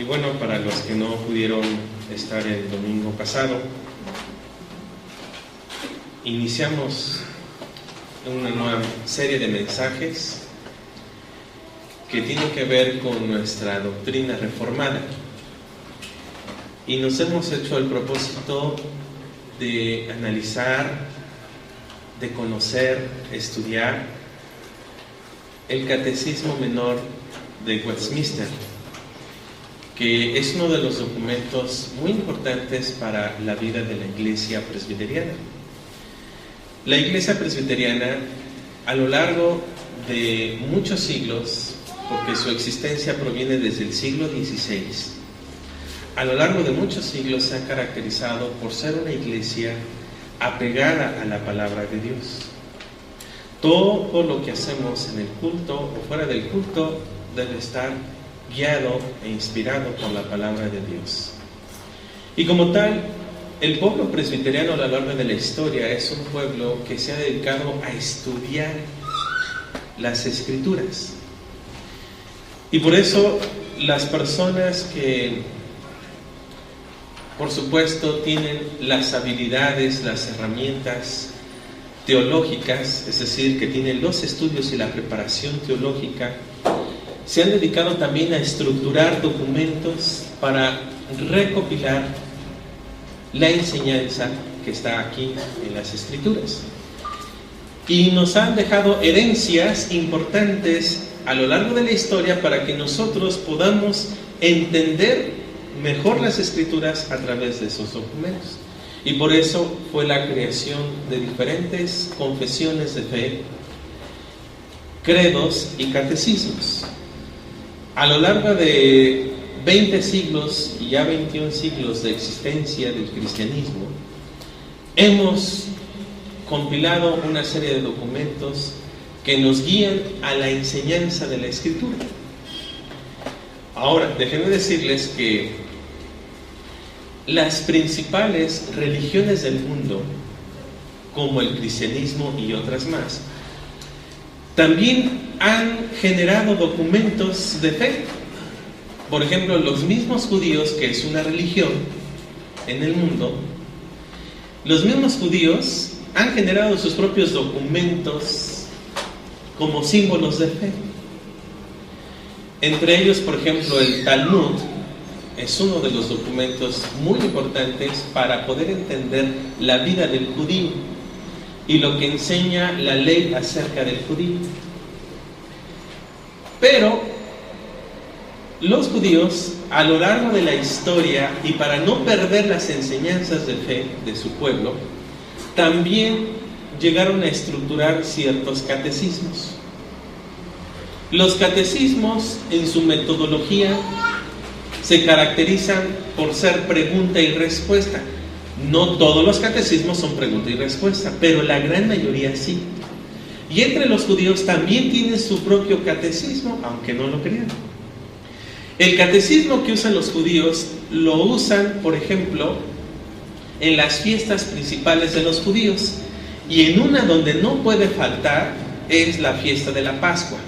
Y bueno, para los que no pudieron estar el domingo pasado, iniciamos una nueva serie de mensajes que tienen que ver con nuestra doctrina reformada. Y nos hemos hecho el propósito de analizar, de conocer, estudiar el Catecismo Menor de Westminster, que es uno de los documentos muy importantes para la vida de la Iglesia presbiteriana. La Iglesia presbiteriana, a lo largo de muchos siglos, porque su existencia proviene desde el siglo XVI, a lo largo de muchos siglos se ha caracterizado por ser una iglesia apegada a la palabra de Dios. Todo lo que hacemos en el culto o fuera del culto debe estar guiado e inspirado por la palabra de Dios. Y como tal, el pueblo presbiteriano a lo largo de la historia es un pueblo que se ha dedicado a estudiar las Escrituras. Y por eso las personas que, por supuesto, tienen las habilidades, las herramientas teológicas, es decir, que tienen los estudios y la preparación teológica, se han dedicado también a estructurar documentos para recopilar la enseñanza que está aquí en las Escrituras. Y nos han dejado herencias importantes a lo largo de la historia para que nosotros podamos entender mejor las Escrituras a través de esos documentos. Y por eso fue la creación de diferentes confesiones de fe, credos y catecismos. A lo largo de 20 siglos y ya 21 siglos de existencia del cristianismo, hemos compilado una serie de documentos que nos guían a la enseñanza de la Escritura. Ahora, déjenme decirles que las principales religiones del mundo, como el cristianismo y otras más, también han generado documentos de fe. Por ejemplo, los mismos judíos, que es una religión en el mundo, los mismos judíos han generado sus propios documentos como símbolos de fe. Entre ellos, por ejemplo, el Talmud es uno de los documentos muy importantes para poder entender la vida del judío y lo que enseña la ley acerca del judío. Pero los judíos, a lo largo de la historia, y para no perder las enseñanzas de fe de su pueblo, también llegaron a estructurar ciertos catecismos. Los catecismos, en su metodología, se caracterizan por ser pregunta y respuesta. No todos los catecismos son pregunta y respuesta, pero la gran mayoría sí. Y entre los judíos también tienen su propio catecismo, aunque no lo crean. El catecismo que usan los judíos lo usan, por ejemplo, en las fiestas principales de los judíos. Y en una donde no puede faltar es la fiesta de la Pascua.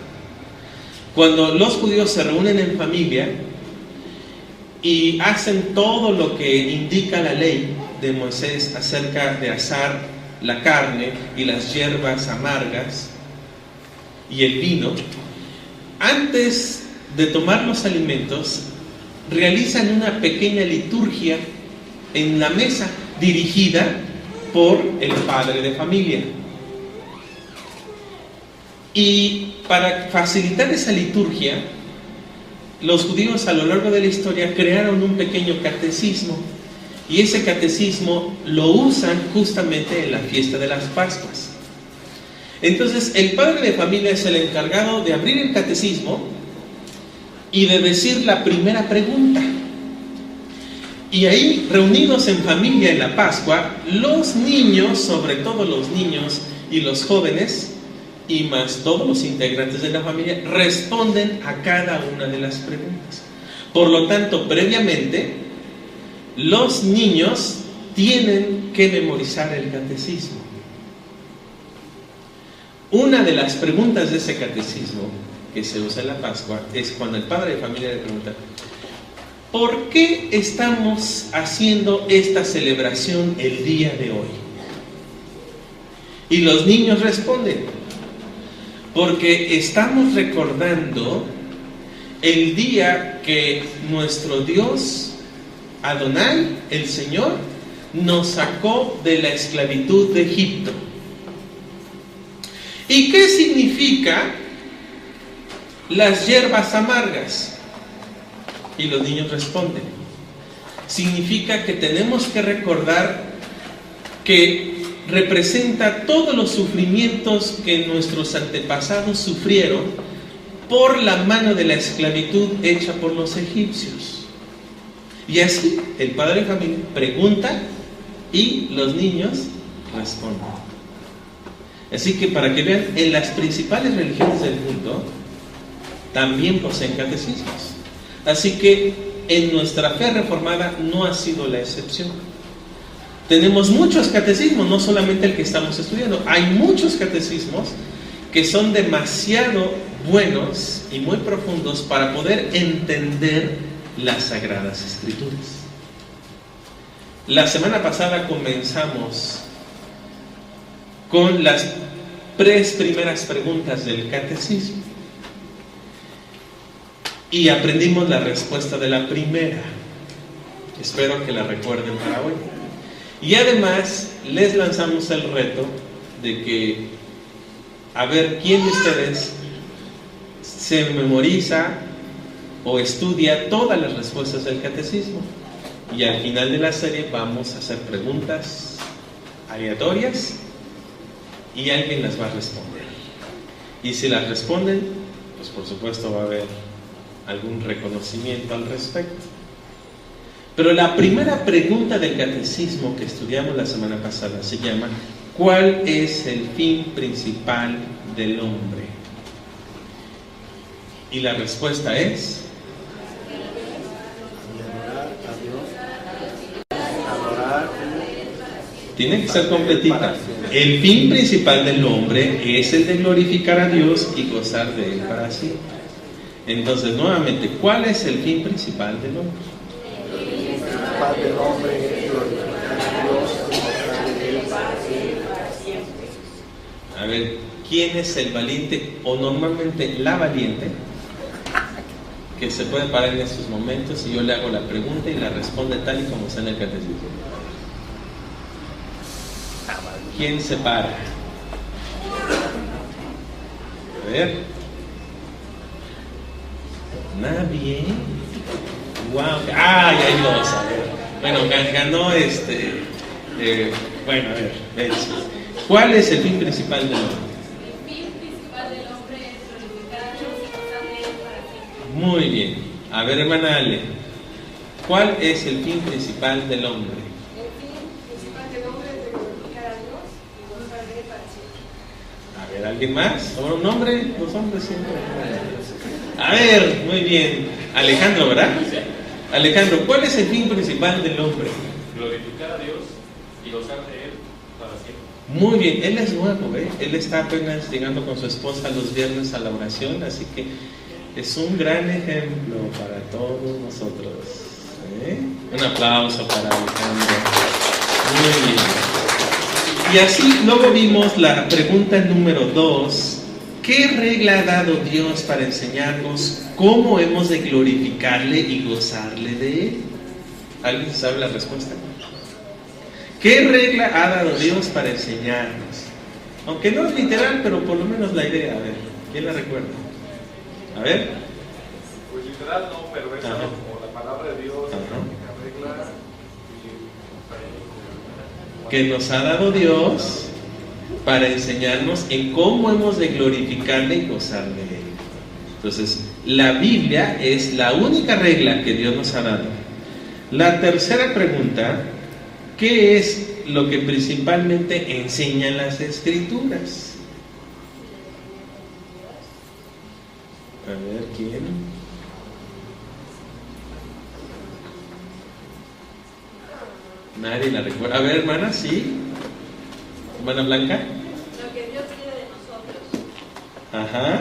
Cuando los judíos se reúnen en familia y hacen todo lo que indica la ley de Moisés acerca de asar la carne y las hierbas amargas y el vino, antes de tomar los alimentos, realizan una pequeña liturgia en la mesa dirigida por el padre de familia. Y para facilitar esa liturgia, los judíos a lo largo de la historia crearon un pequeño catecismo, y ese catecismo lo usan justamente en la fiesta de las Pascuas. Entonces, el padre de familia es el encargado de abrir el catecismo y de decir la primera pregunta. Y ahí, reunidos en familia en la Pascua, los niños, sobre todo los niños y los jóvenes, y más todos los integrantes de la familia, responden a cada una de las preguntas. Por lo tanto, previamente, los niños tienen que memorizar el catecismo. Una de las preguntas de ese catecismo que se usa en la Pascua es cuando el padre de familia le pregunta: ¿por qué estamos haciendo esta celebración el día de hoy? Y los niños responden, porque estamos recordando el día que nuestro Dios, Adonai, el Señor, nos sacó de la esclavitud de Egipto. ¿Y qué significa las hierbas amargas? Y los niños responden, significa que tenemos que recordar que representa todos los sufrimientos que nuestros antepasados sufrieron por la mano de la esclavitud hecha por los egipcios. Y así el padre de familia pregunta y los niños responden. Así que para que vean, en las principales religiones del mundo también poseen catecismos. Así que en nuestra fe reformada no ha sido la excepción. Tenemos muchos catecismos, no solamente el que estamos estudiando. Hay muchos catecismos que son demasiado buenos y muy profundos para poder entender las Sagradas Escrituras. La semana pasada comenzamos con las 3 primeras preguntas del catecismo y aprendimos la respuesta de la primera. Espero que la recuerden para hoy. Y además les lanzamos el reto de que a ver quién de ustedes se memoriza o estudia todas las respuestas del catecismo. Y al final de la serie vamos a hacer preguntas aleatorias y alguien las va a responder. Y si las responden, pues por supuesto va a haber algún reconocimiento al respecto. Pero la primera pregunta del catecismo que estudiamos la semana pasada se llama: ¿cuál es el fin principal del hombre? Y la respuesta es: tiene que ser completita. El fin principal del hombre es el de glorificar a Dios y gozar de Él para siempre. Entonces, nuevamente, ¿cuál es el fin principal del hombre? El fin principal del hombre es glorificar a Dios y gozar de Él para siempre. A ver, ¿quién es el valiente o normalmente la valiente que se puede parar en estos momentos y yo le hago la pregunta y la responde tal y como está en el catecismo? ¿Quién se para? A ver. Nadie. Wow. Ay, hay dos. A ver. Bueno, ganó bueno, a ver. ¿Cuál es el fin principal del hombre? El fin principal del hombre es glorificar a Dios y gozar de Él para siempre. Muy bien. A ver, hermana Ale, ¿cuál es el fin principal del hombre? El fin principal del hombre es glorificar a Dios y gozar de Él para siempre. A ver, ¿alguien más? ¿Ahora un hombre? Los hombres siempre. A ver, muy bien. Alejandro, ¿verdad? Alejandro, ¿cuál es el fin principal del hombre? Glorificar a Dios y gozar de Él para siempre. Muy bien, él es nuevo, ¿eh? Él está apenas llegando con su esposa los viernes a la oración, así que es un gran ejemplo para todos nosotros, ¿eh? Un aplauso para Alejandro. Muy bien. Y así luego vimos la pregunta número 2. ¿Qué regla ha dado Dios para enseñarnos cómo hemos de glorificarle y gozarle de Él? ¿Alguien sabe la respuesta? ¿Qué regla ha dado Dios para enseñarnos? Aunque no es literal, pero por lo menos la idea. A ver, ¿quién la recuerda? A ver. Pues literal no, pero es como la palabra de Dios, la regla que nos ha dado Dios para enseñarnos en cómo hemos de glorificarle y gozarle de Él. Entonces, la Biblia es la única regla que Dios nos ha dado. La tercera pregunta: ¿qué es lo que principalmente enseñan las Escrituras? A ver, ¿quién? Nadie la recuerda. A ver, hermana, ¿sí? ¿Hermana Blanca? Lo que Dios quiere de nosotros. Ajá.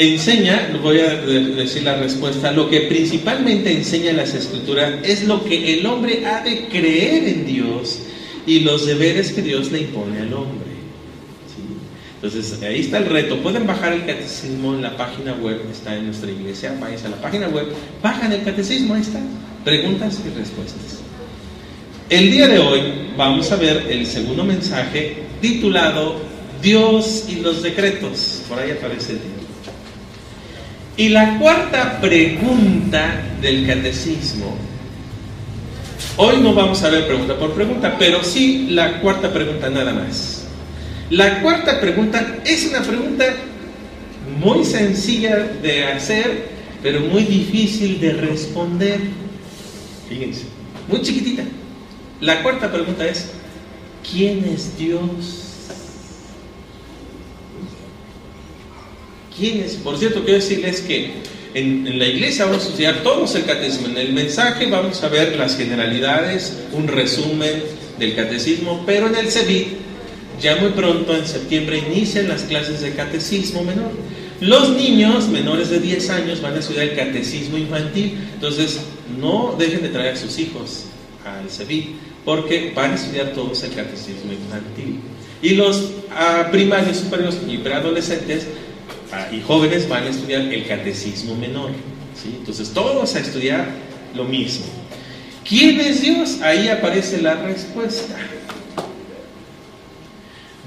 enseña, voy a decir la respuesta, lo que principalmente enseña las Escrituras es lo que el hombre ha de creer en Dios y los deberes que Dios le impone al hombre. ¿Sí? Entonces, ahí está el reto. Pueden bajar el catecismo en la página web, está en nuestra iglesia, váyanse a la página web, bajan el catecismo, ahí está, preguntas y respuestas. El día de hoy vamos a ver el segundo mensaje titulado Dios y los decretos. Por ahí aparece el título. Y la cuarta pregunta del catecismo, hoy no vamos a ver pregunta por pregunta, pero sí la cuarta pregunta nada más. La cuarta pregunta es una pregunta muy sencilla de hacer, pero muy difícil de responder. Fíjense, muy chiquitita. La cuarta pregunta es, ¿quién es Dios? ¿Quién es? Por cierto, quiero decirles que en la iglesia vamos a estudiar todos el catecismo. En el mensaje vamos a ver las generalidades, un resumen del catecismo, pero en el CEBIT, ya muy pronto, en septiembre, inician las clases de catecismo menor. Los niños menores de 10 años van a estudiar el catecismo infantil, entonces no dejen de traer a sus hijos al CEBIT, porque van a estudiar todos el catecismo infantil. Y los primarios, superiores y preadolescentes y jóvenes van a estudiar el catecismo menor, ¿sí? Entonces todos a estudiar lo mismo. ¿Quién es Dios? Ahí aparece la respuesta.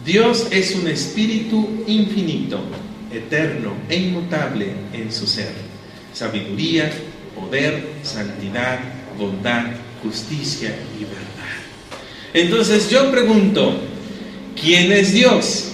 Dios es un espíritu infinito, eterno e inmutable en su ser. Sabiduría, poder, santidad, bondad, justicia y verdad. Entonces yo pregunto, ¿quién es Dios?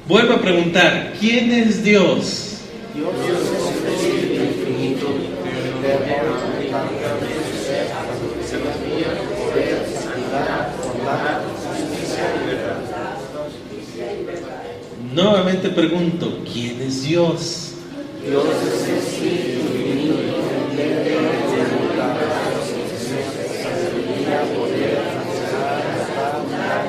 Vuelvo a preguntar, ¿quién es Dios? Dios es el espíritu infinito, eterno, sabiduría, poder, santidad, bondad, justicia y verdad. Nuevamente pregunto, ¿quién es Dios? Dios es el espíritu infinito, eterno, sabiduría, poder, santidad, bondad.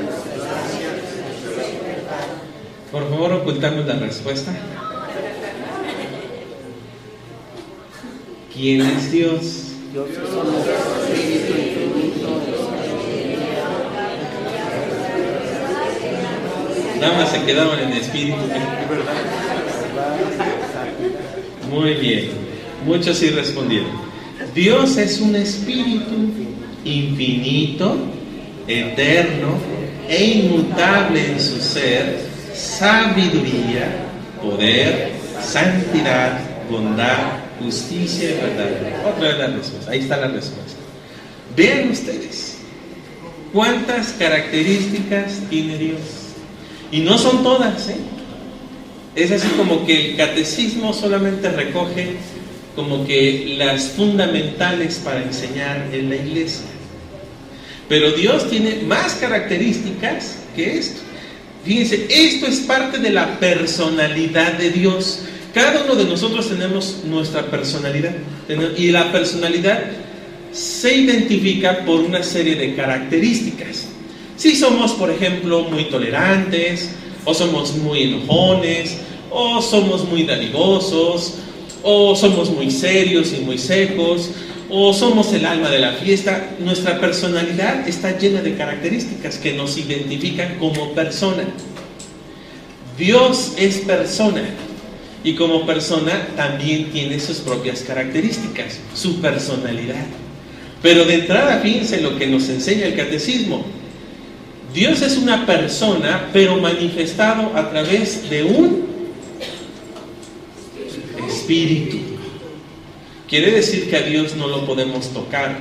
Por favor, ocultamos la respuesta. ¿Quién es Dios? Dios es el espíritu infinito. Nada más se quedaron en espíritu. Muy bien. Muchos sí respondieron. Dios es un espíritu infinito, eterno e inmutable en su ser. Sabiduría, poder, santidad, bondad, justicia y verdad. Otra vez la respuesta. Ahí está la respuesta. Vean ustedes cuántas características tiene Dios. Y no son todas, ¿eh? Es así como que el catecismo solamente recoge como que las fundamentales para enseñar en la iglesia. Pero Dios tiene más características que esto. Fíjense, esto es parte de la personalidad de Dios. Cada uno de nosotros tenemos nuestra personalidad. Y la personalidad se identifica por una serie de características. Si somos, por ejemplo, muy tolerantes, o somos muy enojones, o somos muy dadivosos, o somos muy serios y muy secos, o somos el alma de la fiesta, nuestra personalidad está llena de características que nos identifican como persona. Dios es persona y como persona también tiene sus propias características, su personalidad. Pero de entrada, fíjense lo que nos enseña el catecismo. Dios es una persona, pero manifestado a través de un espíritu. Quiere decir que a Dios no lo podemos tocar,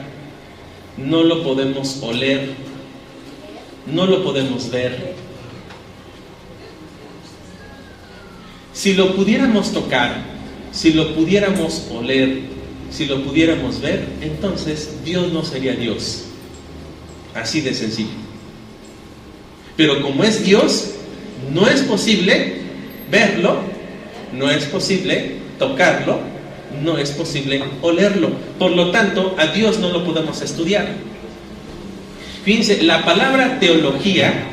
no lo podemos oler, no lo podemos ver. Si lo pudiéramos tocar, si lo pudiéramos oler, si lo pudiéramos ver, entonces Dios no sería Dios. Así de sencillo. Pero como es Dios, no es posible verlo, no es posible tocarlo, no es posible olerlo. Por lo tanto, a Dios no lo podemos estudiar. Fíjense, la palabra teología,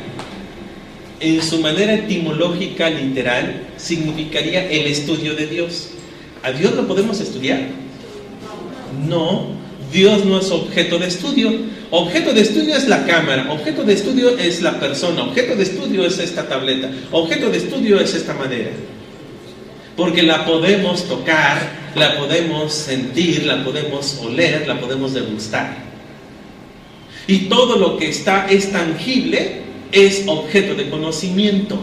en su manera etimológica literal, significaría el estudio de Dios. ¿A Dios lo podemos estudiar? No, Dios no es objeto de estudio. Objeto de estudio es la cámara, objeto de estudio es la persona, objeto de estudio es esta tableta, objeto de estudio es esta madera. Porque la podemos tocar, la podemos sentir, la podemos oler, la podemos degustar. Y todo lo que es tangible es objeto de conocimiento.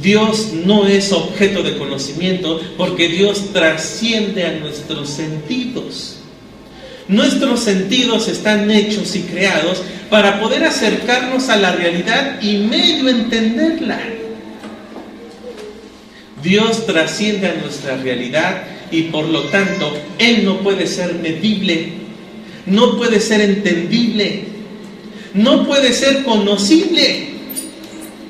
Dios no es objeto de conocimiento porque Dios trasciende a nuestros sentidos. Nuestros sentidos están hechos y creados para poder acercarnos a la realidad y medio entenderla. Dios trasciende a nuestra realidad y por lo tanto Él no puede ser medible, no puede ser entendible, no puede ser conocible,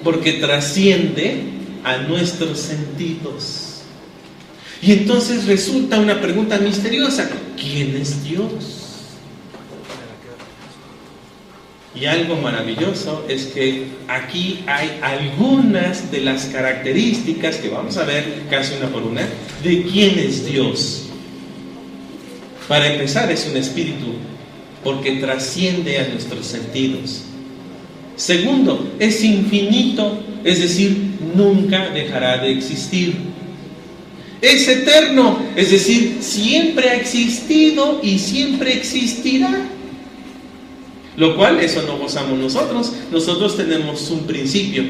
porque trasciende a nuestros sentidos. Y entonces resulta una pregunta misteriosa: ¿quién es Dios? Y algo maravilloso es que aquí hay algunas de las características que vamos a ver casi una por una de quién es Dios. Para empezar, es un espíritu, porque trasciende a nuestros sentidos. Segundo, es infinito, es decir, nunca dejará de existir. Es eterno, es decir, siempre ha existido y siempre existirá. Lo cual, eso no gozamos nosotros. Nosotros tenemos un principio.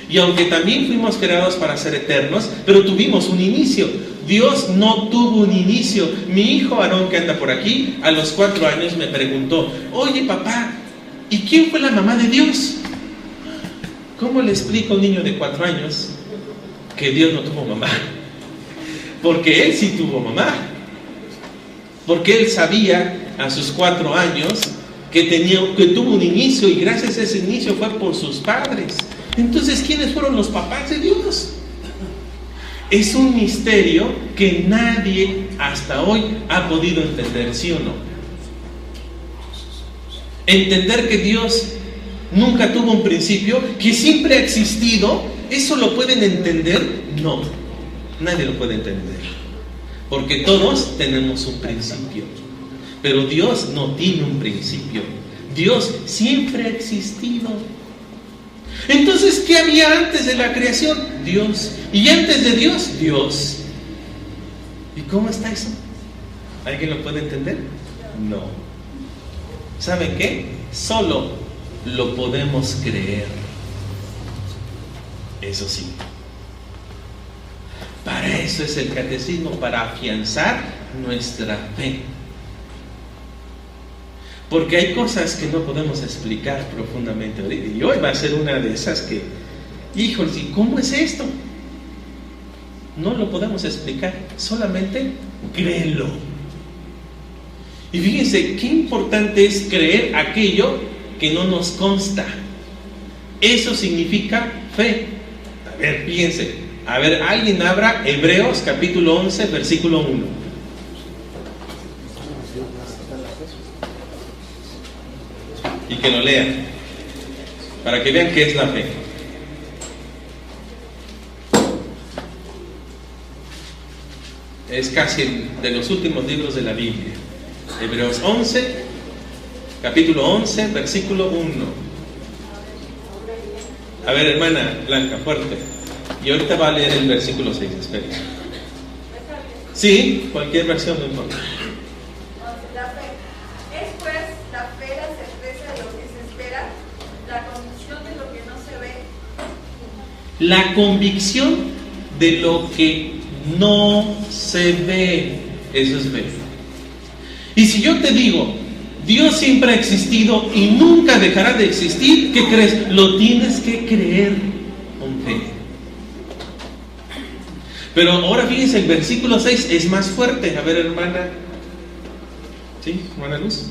Y aunque también fuimos creados para ser eternos, pero tuvimos un inicio. Dios no tuvo un inicio. Mi hijo Aarón, que anda por aquí, a los 4 años me preguntó: oye papá, ¿y quién fue la mamá de Dios? ¿Cómo le explico a un niño de 4 años que Dios no tuvo mamá? Porque Él sí tuvo mamá. Porque Él sabía a sus 4 años que tuvo un inicio, y gracias a ese inicio fue por sus padres. Entonces, ¿quiénes fueron los papás de Dios? Es un misterio que nadie hasta hoy ha podido entender, ¿sí o no? Entender que Dios nunca tuvo un principio, que siempre ha existido, ¿eso lo pueden entender? No, nadie lo puede entender. Porque todos tenemos un principio. Pero Dios no tiene un principio. Dios siempre ha existido. Entonces, ¿qué había antes de la creación? Dios. ¿Y antes de Dios? Dios. ¿Y cómo está eso? ¿Alguien lo puede entender? No. ¿Saben qué? Solo lo podemos creer. Eso sí. Para eso es el catecismo, para afianzar nuestra fe. Porque hay cosas que no podemos explicar profundamente ahorita. Y hoy va a ser una de esas que, híjole, ¿y cómo es esto? No lo podemos explicar, solamente créelo. Y fíjense, qué importante es creer aquello que no nos consta. Eso significa fe. A ver, fíjense. A ver, alguien abra Hebreos capítulo 11, versículo 1. Y que lo lean, para que vean qué es la fe. Es casi de los últimos libros de la Biblia. Hebreos 11, capítulo 11, versículo 1. A ver, hermana Blanca, fuerte. Y ahorita va a leer el versículo 6, espera. Sí, cualquier versión, no importa. La fe. Es pues la fe la certeza de lo que se espera, la convicción de lo que no se ve. La convicción de lo que no se ve. Eso es fe. Y si yo te digo, Dios siempre ha existido y nunca dejará de existir, ¿qué crees? Lo tienes que creer con fe. Pero ahora fíjense, el versículo 6 es más fuerte. A ver, hermana. ¿Sí? ¿Hermana Luz?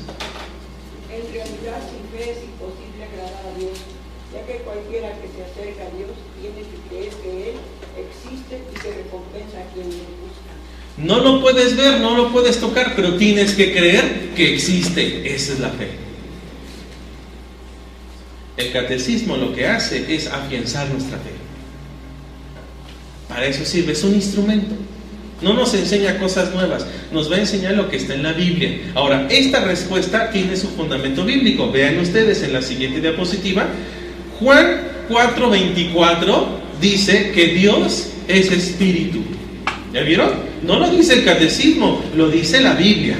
En realidad, sin fe es imposible agradar a Dios, ya que cualquiera que se acerca a Dios tiene que creer que Él existe y que recompensa a quien le busca. No lo puedes ver, no lo puedes tocar, pero tienes que creer que existe. Esa es la fe. El catecismo lo que hace es afianzar nuestra fe. Para eso sirve, es un instrumento. No nos enseña cosas nuevas, nos va a enseñar lo que está en la Biblia. Ahora, esta respuesta tiene su fundamento bíblico. Vean ustedes en la siguiente diapositiva. Juan 4:24 dice que Dios es espíritu. ¿Ya vieron? No lo dice el catecismo, lo dice la Biblia.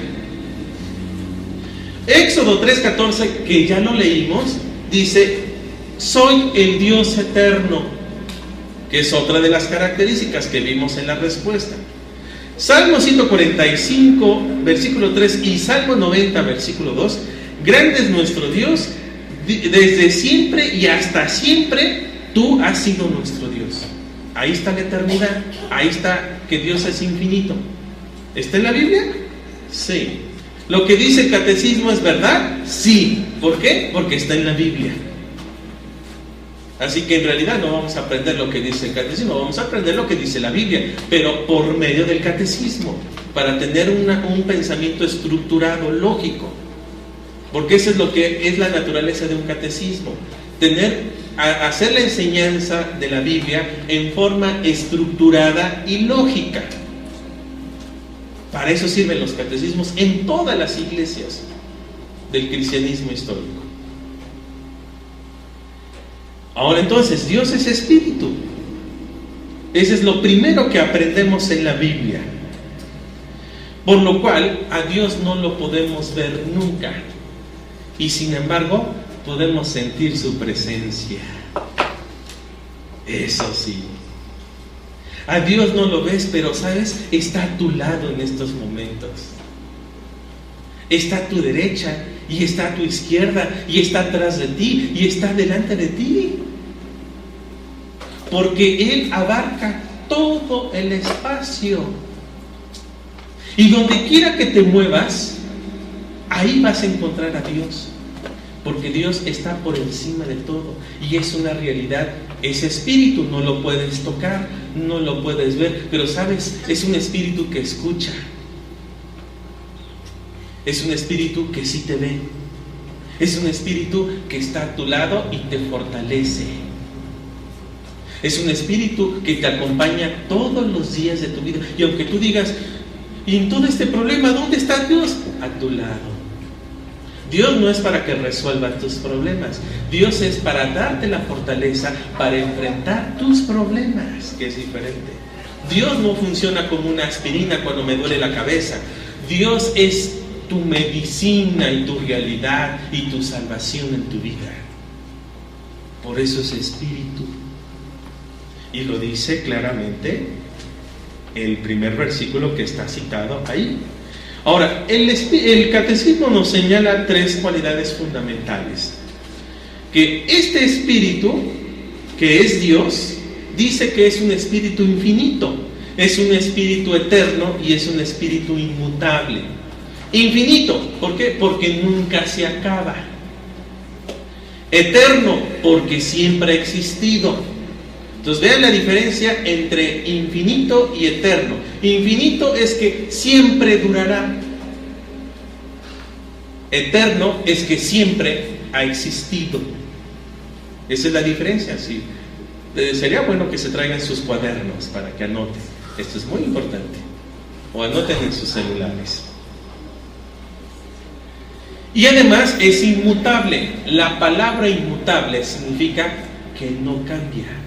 Éxodo 3:14, que ya lo leímos, dice: soy el Dios eterno, que es otra de las características que vimos en la respuesta. Salmo 145, versículo 3 y Salmo 90, versículo 2: grande es nuestro Dios, desde siempre y hasta siempre tú has sido nuestro Dios. Ahí está la eternidad, ahí está que Dios es infinito. ¿Está en la Biblia? Sí. ¿Lo que dice el catecismo es verdad? Sí. ¿Por qué? Porque está en la Biblia. Así que en realidad no vamos a aprender lo que dice el catecismo, vamos a aprender lo que dice la Biblia, pero por medio del catecismo, para tener un pensamiento estructurado, lógico. Porque eso es lo que es la naturaleza de un catecismo. Hacer la enseñanza de la Biblia en forma estructurada y lógica. Para eso sirven los catecismos en todas las iglesias del cristianismo histórico. Ahora entonces, Dios es espíritu. Ese es lo primero que aprendemos en la Biblia. Por lo cual, a Dios no lo podemos ver nunca. Y sin embargo, podemos sentir su presencia. Eso sí. A Dios no lo ves, pero ¿sabes? Está a tu lado en estos momentos. Está a tu derecha y está a tu izquierda y está atrás de ti y está delante de ti. Porque Él abarca todo el espacio. Y donde quiera que te muevas, ahí vas a encontrar a Dios. Porque Dios está por encima de todo y es una realidad. Ese espíritu no lo puedes tocar, no lo puedes ver, pero sabes, es un espíritu que escucha. Es un espíritu que sí te ve. Es un espíritu que está a tu lado y te fortalece. Es un espíritu que te acompaña todos los días de tu vida. Y aunque tú digas, ¿y en todo este problema dónde está Dios? A tu lado. Dios no es para que resuelva tus problemas. Dios es para darte la fortaleza para enfrentar tus problemas, que es diferente. Dios no funciona como una aspirina cuando me duele la cabeza. Dios es tu medicina y tu realidad y tu salvación en tu vida. Por eso es espíritu. Y lo dice claramente el primer versículo que está citado ahí. Ahora, el catecismo nos señala tres cualidades fundamentales. Que este espíritu, que es Dios, dice que es un espíritu infinito, es un espíritu eterno y es un espíritu inmutable. Infinito, ¿por qué? Porque nunca se acaba. Eterno, porque siempre ha existido. Entonces vean la diferencia entre infinito y eterno. Infinito es que siempre durará. Eterno es que siempre ha existido. Esa es la diferencia, sí. Sería bueno que se traigan sus cuadernos para que anoten. Esto es muy importante. O anoten en sus celulares. Y además es inmutable. La palabra inmutable significa que no cambia.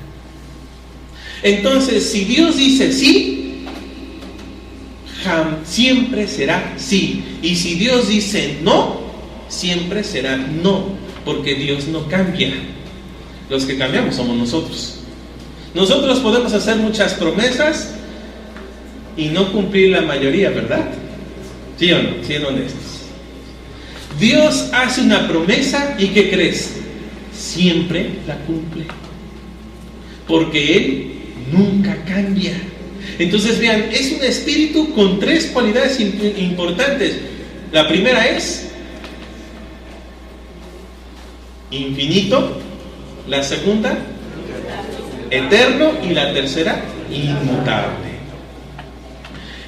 Entonces, si Dios dice sí, siempre será sí. Y si Dios dice no, siempre será no. Porque Dios no cambia. Los que cambiamos somos nosotros. Nosotros podemos hacer muchas promesas y no cumplir la mayoría, ¿verdad? ¿Sí o no? Siendo honestos. Dios hace una promesa y ¿qué crees? Siempre la cumple. Porque Él nunca cambia. Entonces vean, es un espíritu con tres cualidades importantes. La primera es infinito, la segunda eterno y la tercera inmutable.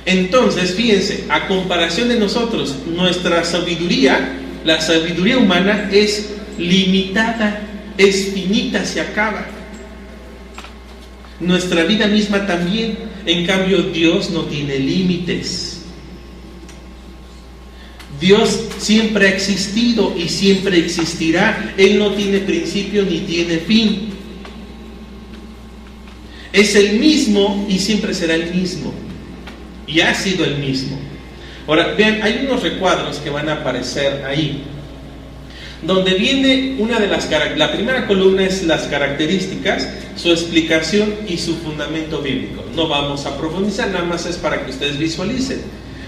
Entonces, fíjense, a comparación de nosotros, nuestra sabiduría, la sabiduría humana es limitada, es finita, se acaba. Nuestra vida misma también. En cambio, Dios no tiene límites. Dios siempre ha existido y siempre existirá. Él no tiene principio ni tiene fin. Es el mismo y siempre será el mismo. Y ha sido el mismo. Ahora, vean, hay unos recuadros que van a aparecer ahí, donde viene una de la primera columna es las características, su explicación y su fundamento bíblico. No vamos a profundizar, nada más es para que ustedes visualicen.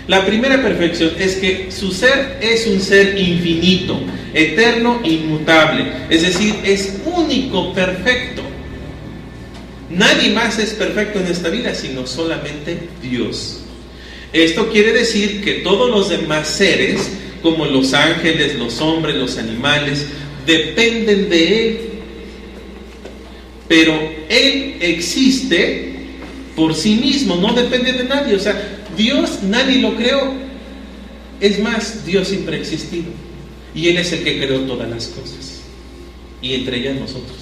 La primera perfección es que su ser es un ser infinito, eterno, inmutable, es decir, es único, perfecto. Nadie más es perfecto en esta vida, sino solamente Dios. Esto quiere decir que todos los demás seres, como los ángeles, los hombres, los animales, dependen de Él. Pero Él existe por sí mismo, no depende de nadie. O sea, Dios nadie lo creó. Es más, Dios siempre ha existido. Y Él es el que creó todas las cosas. Y entre ellas nosotros.